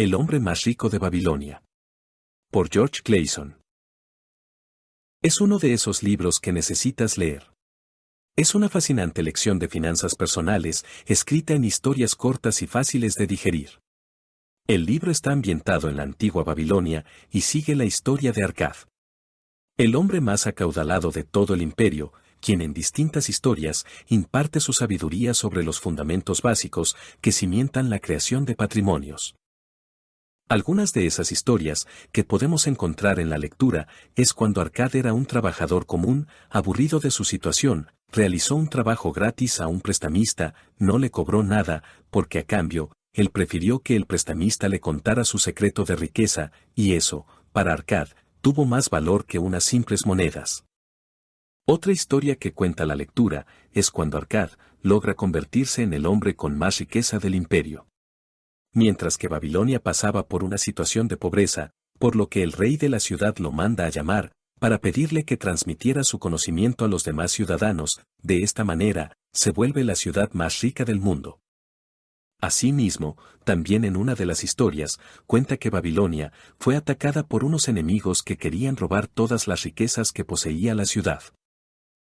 El hombre más rico de Babilonia. Por George Clason. Es uno de esos libros que necesitas leer. Es una fascinante lección de finanzas personales, escrita en historias cortas y fáciles de digerir. El libro está ambientado en la antigua Babilonia y sigue la historia de Arkad, el hombre más acaudalado de todo el imperio, quien en distintas historias imparte su sabiduría sobre los fundamentos básicos que cimientan la creación de patrimonios. Algunas de esas historias que podemos encontrar en la lectura es cuando Arkad era un trabajador común, aburrido de su situación, realizó un trabajo gratis a un prestamista, no le cobró nada, porque a cambio, él prefirió que el prestamista le contara su secreto de riqueza, y eso, para Arkad, tuvo más valor que unas simples monedas. Otra historia que cuenta la lectura es cuando Arkad logra convertirse en el hombre con más riqueza del imperio. Mientras que Babilonia pasaba por una situación de pobreza, por lo que el rey de la ciudad lo manda a llamar, para pedirle que transmitiera su conocimiento a los demás ciudadanos, de esta manera, se vuelve la ciudad más rica del mundo. Asimismo, también en una de las historias, cuenta que Babilonia fue atacada por unos enemigos que querían robar todas las riquezas que poseía la ciudad.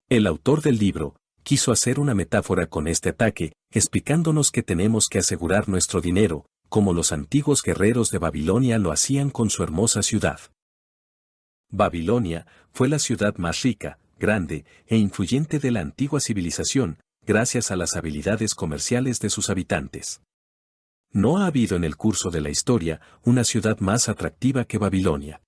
El autor del libro quiso hacer una metáfora con este ataque, explicándonos que tenemos que asegurar nuestro dinero, como los antiguos guerreros de Babilonia lo hacían con su hermosa ciudad. Babilonia fue la ciudad más rica, grande e influyente de la antigua civilización, gracias a las habilidades comerciales de sus habitantes. No ha habido en el curso de la historia una ciudad más atractiva que Babilonia.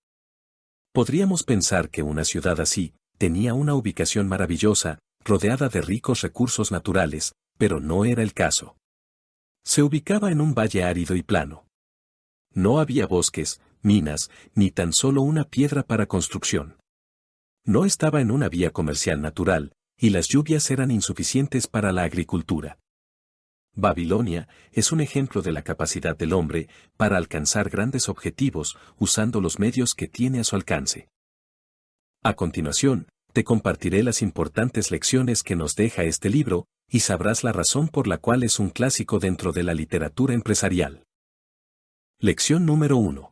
Podríamos pensar que una ciudad así tenía una ubicación maravillosa, rodeada de ricos recursos naturales, pero no era el caso. Se ubicaba en un valle árido y plano. No había bosques, minas, ni tan solo una piedra para construcción. No estaba en una vía comercial natural, y las lluvias eran insuficientes para la agricultura. Babilonia es un ejemplo de la capacidad del hombre para alcanzar grandes objetivos usando los medios que tiene a su alcance. A continuación, te compartiré las importantes lecciones que nos deja este libro, y sabrás la razón por la cual es un clásico dentro de la literatura empresarial. Lección número 1.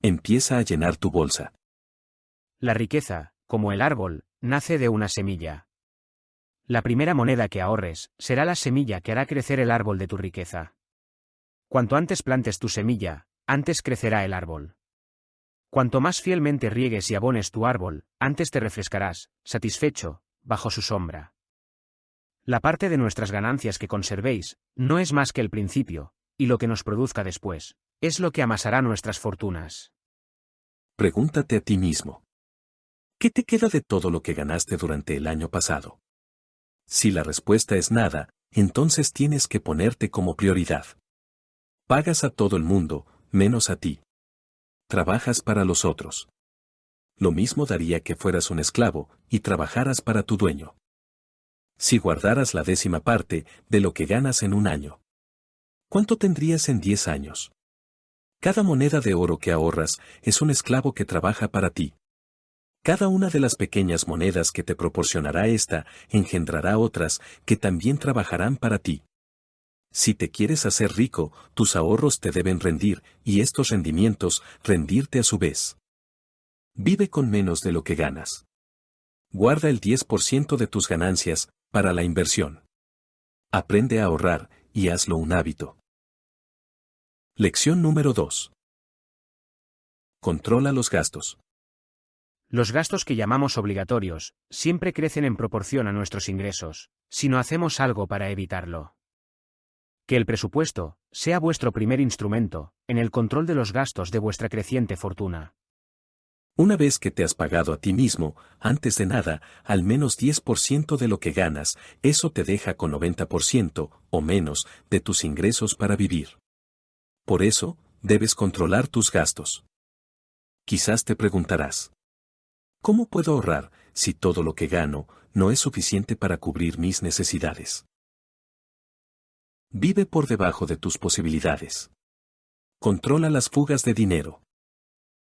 Empieza a llenar tu bolsa. La riqueza, como el árbol, nace de una semilla. La primera moneda que ahorres será la semilla que hará crecer el árbol de tu riqueza. Cuanto antes plantes tu semilla, antes crecerá el árbol. Cuanto más fielmente riegues y abones tu árbol, antes te refrescarás, satisfecho, bajo su sombra. La parte de nuestras ganancias que conservéis no es más que el principio, y lo que nos produzca después es lo que amasará nuestras fortunas. Pregúntate a ti mismo. ¿Qué te queda de todo lo que ganaste durante el año pasado? Si la respuesta es nada, entonces tienes que ponerte como prioridad. Pagas a todo el mundo, menos a ti. Trabajas para los otros. Lo mismo daría que fueras un esclavo y trabajaras para tu dueño. Si guardaras la 10ª parte de lo que ganas en un año, ¿cuánto tendrías en 10 años? Cada moneda de oro que ahorras es un esclavo que trabaja para ti. Cada una de las pequeñas monedas que te proporcionará esta engendrará otras que también trabajarán para ti. Si te quieres hacer rico, tus ahorros te deben rendir, y estos rendimientos rendirte a su vez. Vive con menos de lo que ganas. Guarda el 10% de tus ganancias para la inversión. Aprende a ahorrar y hazlo un hábito. Lección número 2. Controla los gastos. Los gastos que llamamos obligatorios siempre crecen en proporción a nuestros ingresos, si no hacemos algo para evitarlo. Que el presupuesto sea vuestro primer instrumento en el control de los gastos de vuestra creciente fortuna. Una vez que te has pagado a ti mismo, antes de nada, al menos 10% de lo que ganas, eso te deja con 90% o menos de tus ingresos para vivir. Por eso, debes controlar tus gastos. Quizás te preguntarás, ¿cómo puedo ahorrar si todo lo que gano no es suficiente para cubrir mis necesidades? Vive por debajo de tus posibilidades. Controla las fugas de dinero.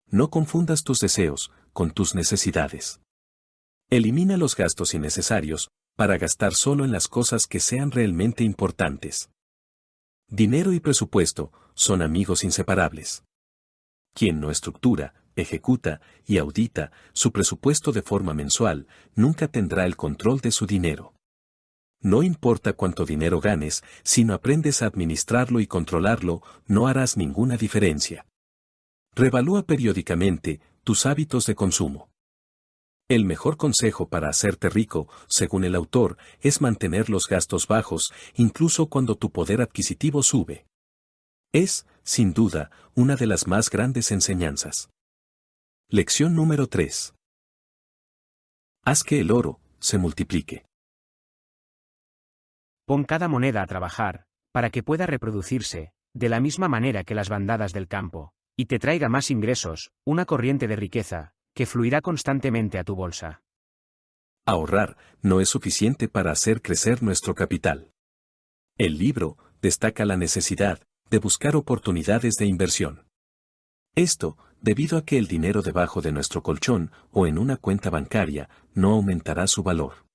No confundas tus deseos con tus necesidades. Elimina los gastos innecesarios para gastar solo en las cosas que sean realmente importantes. Dinero y presupuesto son amigos inseparables. Quien no estructura, ejecuta y audita su presupuesto de forma mensual, nunca tendrá el control de su dinero. No importa cuánto dinero ganes, si no aprendes a administrarlo y controlarlo, no harás ninguna diferencia. Revalúa periódicamente tus hábitos de consumo. El mejor consejo para hacerte rico, según el autor, es mantener los gastos bajos, incluso cuando tu poder adquisitivo sube. Es, sin duda, una de las más grandes enseñanzas. Lección número 3. Haz que el oro se multiplique. Pon cada moneda a trabajar, para que pueda reproducirse, de la misma manera que las bandadas del campo, y te traiga más ingresos, una corriente de riqueza, que fluirá constantemente a tu bolsa. Ahorrar no es suficiente para hacer crecer nuestro capital. El libro destaca la necesidad de buscar oportunidades de inversión. Esto, debido a que el dinero debajo de nuestro colchón o en una cuenta bancaria no aumentará su valor.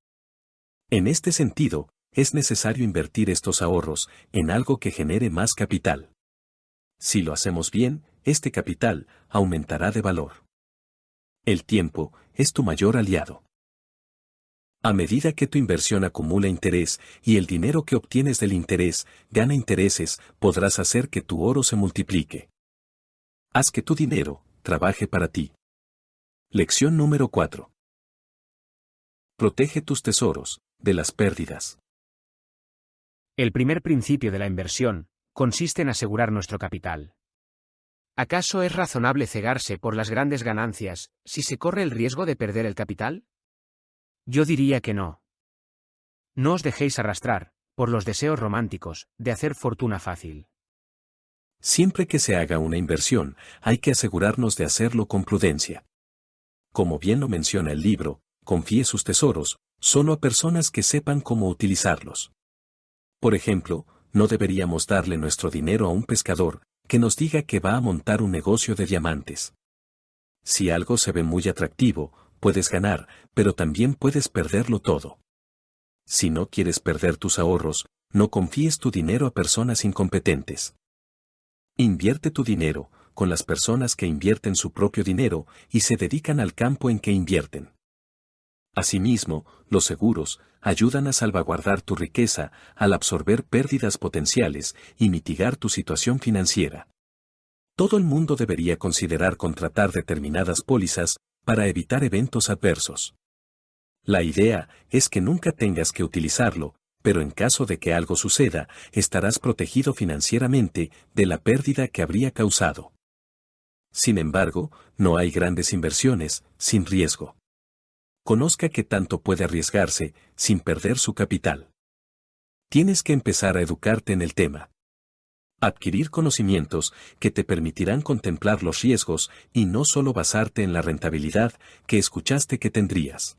En este sentido, es necesario invertir estos ahorros en algo que genere más capital. Si lo hacemos bien, este capital aumentará de valor. El tiempo es tu mayor aliado. A medida que tu inversión acumula interés y el dinero que obtienes del interés gana intereses, podrás hacer que tu oro se multiplique. Haz que tu dinero trabaje para ti. Lección número 4. Protege tus tesoros de las pérdidas. El primer principio de la inversión consiste en asegurar nuestro capital. ¿Acaso es razonable cegarse por las grandes ganancias si se corre el riesgo de perder el capital? Yo diría que no. No os dejéis arrastrar por los deseos románticos de hacer fortuna fácil. Siempre que se haga una inversión, hay que asegurarnos de hacerlo con prudencia. Como bien lo menciona el libro, confíe sus tesoros solo a personas que sepan cómo utilizarlos. Por ejemplo, no deberíamos darle nuestro dinero a un pescador que nos diga que va a montar un negocio de diamantes. Si algo se ve muy atractivo, puedes ganar, pero también puedes perderlo todo. Si no quieres perder tus ahorros, no confíes tu dinero a personas incompetentes. Invierte tu dinero con las personas que invierten su propio dinero y se dedican al campo en que invierten. Asimismo, los seguros ayudan a salvaguardar tu riqueza al absorber pérdidas potenciales y mitigar tu situación financiera. Todo el mundo debería considerar contratar determinadas pólizas para evitar eventos adversos. La idea es que nunca tengas que utilizarlo, pero en caso de que algo suceda, estarás protegido financieramente de la pérdida que habría causado. Sin embargo, no hay grandes inversiones sin riesgo. Conozca qué tanto puede arriesgarse sin perder su capital. Tienes que empezar a educarte en el tema. Adquirir conocimientos que te permitirán contemplar los riesgos y no solo basarte en la rentabilidad que escuchaste que tendrías.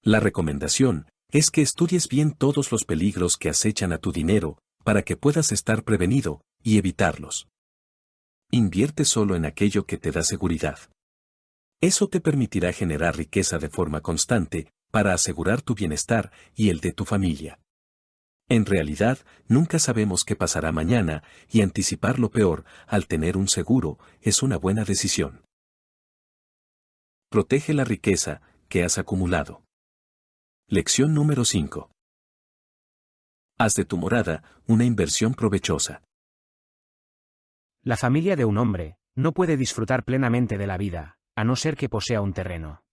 La recomendación es que estudies bien todos los peligros que acechan a tu dinero para que puedas estar prevenido y evitarlos. Invierte solo en aquello que te da seguridad. Eso te permitirá generar riqueza de forma constante para asegurar tu bienestar y el de tu familia. En realidad, nunca sabemos qué pasará mañana y anticipar lo peor al tener un seguro es una buena decisión. Protege la riqueza que has acumulado. Lección número 5. Haz de tu morada una inversión provechosa. La familia de un hombre no puede disfrutar plenamente de la vida, a no ser que posea un terreno.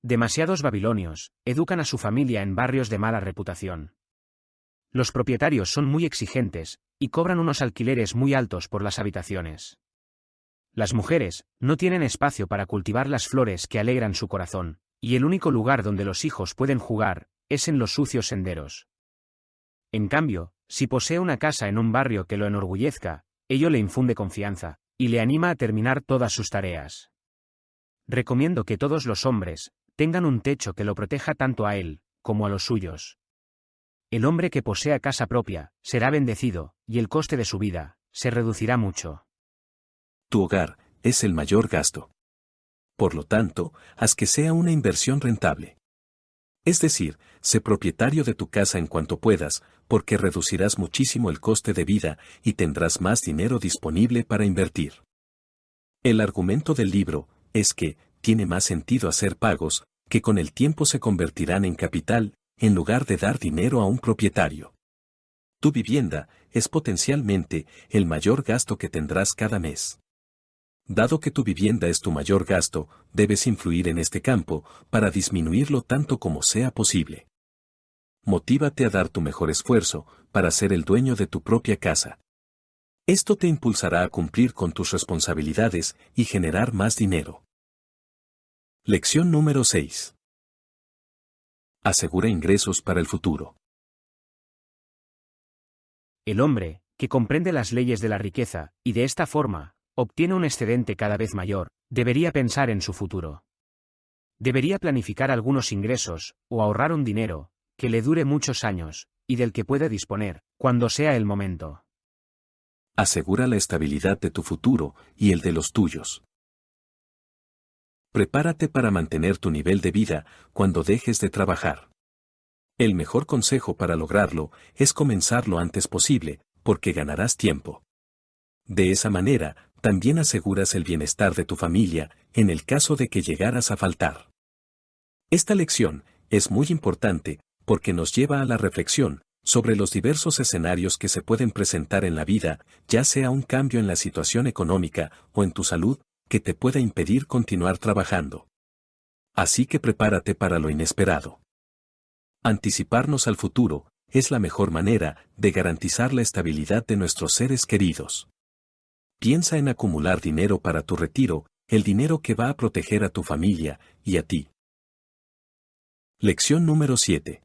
Demasiados babilonios educan a su familia en barrios de mala reputación. Los propietarios son muy exigentes y cobran unos alquileres muy altos por las habitaciones. Las mujeres no tienen espacio para cultivar las flores que alegran su corazón, y el único lugar donde los hijos pueden jugar es en los sucios senderos. En cambio, si posee una casa en un barrio que lo enorgullezca, ello le infunde confianza y le anima a terminar todas sus tareas. Recomiendo que todos los hombres tengan un techo que lo proteja tanto a él como a los suyos. El hombre que posea casa propia será bendecido, y el coste de su vida se reducirá mucho. Tu hogar es el mayor gasto. Por lo tanto, haz que sea una inversión rentable. Es decir, sé propietario de tu casa en cuanto puedas, porque reducirás muchísimo el coste de vida y tendrás más dinero disponible para invertir. El argumento del libro es que tiene más sentido hacer pagos, que con el tiempo se convertirán en capital, en lugar de dar dinero a un propietario. Tu vivienda es potencialmente el mayor gasto que tendrás cada mes. Dado que tu vivienda es tu mayor gasto, debes influir en este campo para disminuirlo tanto como sea posible. Motívate a dar tu mejor esfuerzo para ser el dueño de tu propia casa. Esto te impulsará a cumplir con tus responsabilidades y generar más dinero. Lección número 6. Asegura ingresos para el futuro. El hombre, que comprende las leyes de la riqueza, y de esta forma, obtiene un excedente cada vez mayor, debería pensar en su futuro. Debería planificar algunos ingresos, o ahorrar un dinero, que le dure muchos años, y del que pueda disponer, cuando sea el momento. Asegura la estabilidad de tu futuro y el de los tuyos. Prepárate para mantener tu nivel de vida cuando dejes de trabajar. El mejor consejo para lograrlo es comenzar lo antes posible, porque ganarás tiempo. De esa manera, también aseguras el bienestar de tu familia, en el caso de que llegaras a faltar. Esta lección es muy importante, porque nos lleva a la reflexión sobre los diversos escenarios que se pueden presentar en la vida, ya sea un cambio en la situación económica o en tu salud, que te pueda impedir continuar trabajando. Así que prepárate para lo inesperado. Anticiparnos al futuro es la mejor manera de garantizar la estabilidad de nuestros seres queridos. Piensa en acumular dinero para tu retiro, el dinero que va a proteger a tu familia y a ti. Lección número 7.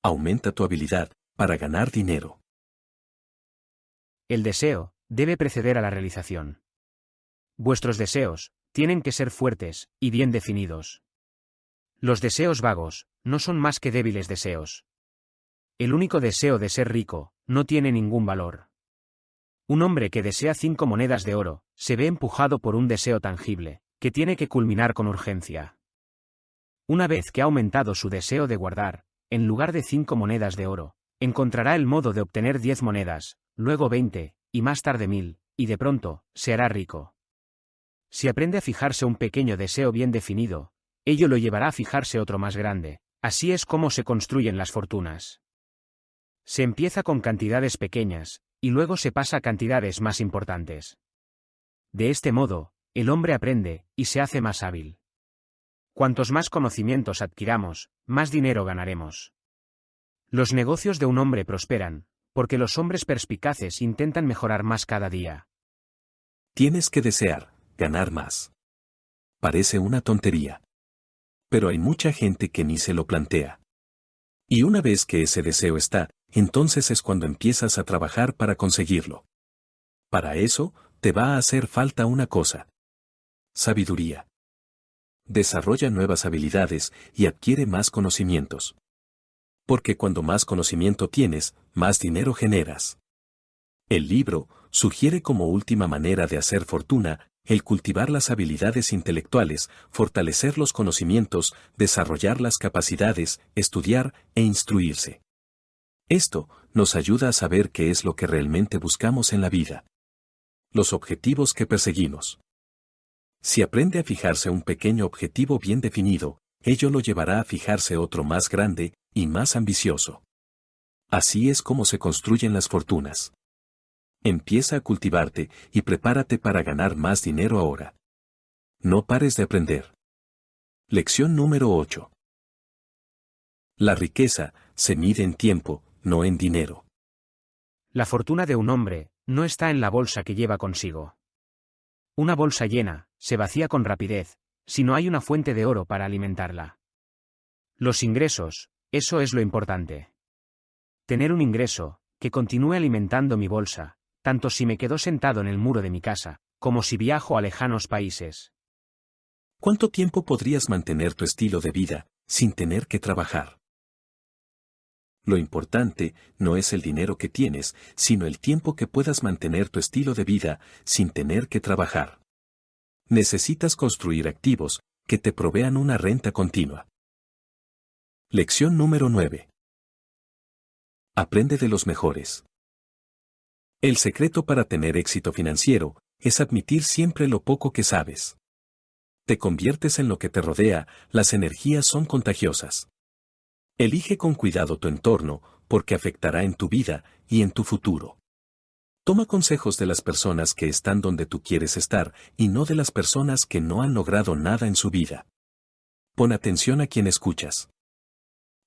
Aumenta tu habilidad para ganar dinero. El deseo debe preceder a la realización. Vuestros deseos tienen que ser fuertes y bien definidos. Los deseos vagos no son más que débiles deseos. El único deseo de ser rico no tiene ningún valor. Un hombre que desea 5 monedas de oro se ve empujado por un deseo tangible, que tiene que culminar con urgencia. Una vez que ha aumentado su deseo de guardar, en lugar de 5 monedas de oro, encontrará el modo de obtener 10 monedas, luego 20, y más tarde 1000, y de pronto, se hará rico. Si aprende a fijarse un pequeño deseo bien definido, ello lo llevará a fijarse otro más grande. Así es como se construyen las fortunas. Se empieza con cantidades pequeñas, y luego se pasa a cantidades más importantes. De este modo, el hombre aprende, y se hace más hábil. Cuantos más conocimientos adquiramos, más dinero ganaremos. Los negocios de un hombre prosperan, porque los hombres perspicaces intentan mejorar más cada día. Tienes que desear ganar más. Parece una tontería. Pero hay mucha gente que ni se lo plantea. Y una vez que ese deseo está, entonces es cuando empiezas a trabajar para conseguirlo. Para eso, te va a hacer falta una cosa. Sabiduría. Desarrolla nuevas habilidades y adquiere más conocimientos. Porque cuando más conocimiento tienes, más dinero generas. El libro sugiere como última manera de hacer fortuna, el cultivar las habilidades intelectuales, fortalecer los conocimientos, desarrollar las capacidades, estudiar e instruirse. Esto nos ayuda a saber qué es lo que realmente buscamos en la vida. Los objetivos que perseguimos. Si aprende a fijarse un pequeño objetivo bien definido, ello lo llevará a fijarse otro más grande y más ambicioso. Así es como se construyen las fortunas. Empieza a cultivarte y prepárate para ganar más dinero ahora. No pares de aprender. Lección número 8. La riqueza se mide en tiempo, no en dinero. La fortuna de un hombre no está en la bolsa que lleva consigo. Una bolsa llena se vacía con rapidez, si no hay una fuente de oro para alimentarla. Los ingresos, eso es lo importante. Tener un ingreso que continúe alimentando mi bolsa, tanto si me quedo sentado en el muro de mi casa, como si viajo a lejanos países. ¿Cuánto tiempo podrías mantener tu estilo de vida sin tener que trabajar? Lo importante no es el dinero que tienes, sino el tiempo que puedas mantener tu estilo de vida sin tener que trabajar. Necesitas construir activos que te provean una renta continua. Lección número 9. Aprende de los mejores. El secreto para tener éxito financiero es admitir siempre lo poco que sabes. Te conviertes en lo que te rodea, las energías son contagiosas. Elige con cuidado tu entorno, porque afectará en tu vida y en tu futuro. Toma consejos de las personas que están donde tú quieres estar y no de las personas que no han logrado nada en su vida. Pon atención a quien escuchas.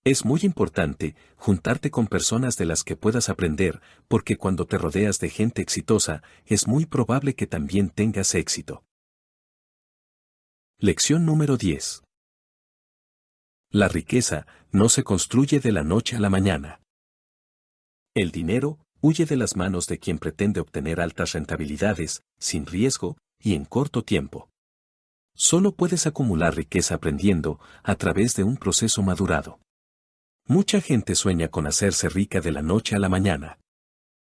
Es muy importante juntarte con personas de las que puedas aprender, porque cuando te rodeas de gente exitosa, es muy probable que también tengas éxito. Lección número 10. La riqueza no se construye de la noche a la mañana. El dinero huye de las manos de quien pretende obtener altas rentabilidades, sin riesgo y en corto tiempo. Solo puedes acumular riqueza aprendiendo a través de un proceso madurado. Mucha gente sueña con hacerse rica de la noche a la mañana.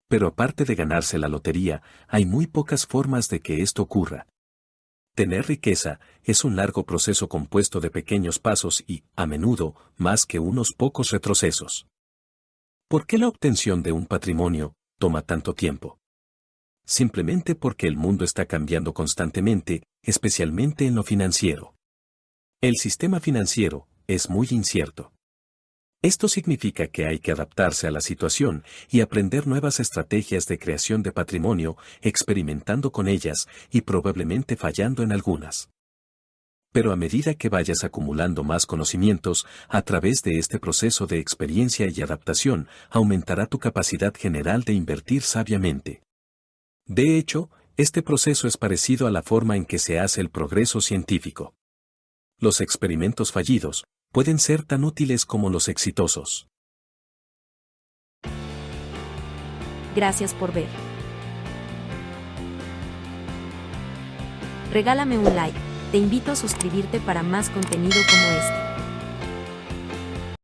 Pero aparte de ganarse la lotería, hay muy pocas formas de que esto ocurra. Tener riqueza es un largo proceso compuesto de pequeños pasos y, a menudo, más que unos pocos retrocesos. ¿Por qué la obtención de un patrimonio toma tanto tiempo? Simplemente porque el mundo está cambiando constantemente, especialmente en lo financiero. El sistema financiero es muy incierto. Esto significa que hay que adaptarse a la situación y aprender nuevas estrategias de creación de patrimonio, experimentando con ellas y probablemente fallando en algunas. Pero a medida que vayas acumulando más conocimientos, a través de este proceso de experiencia y adaptación, aumentará tu capacidad general de invertir sabiamente. De hecho, este proceso es parecido a la forma en que se hace el progreso científico. Los experimentos fallidos pueden ser tan útiles como los exitosos. Gracias por ver. Regálame un like. Te invito a suscribirte para más contenido como este.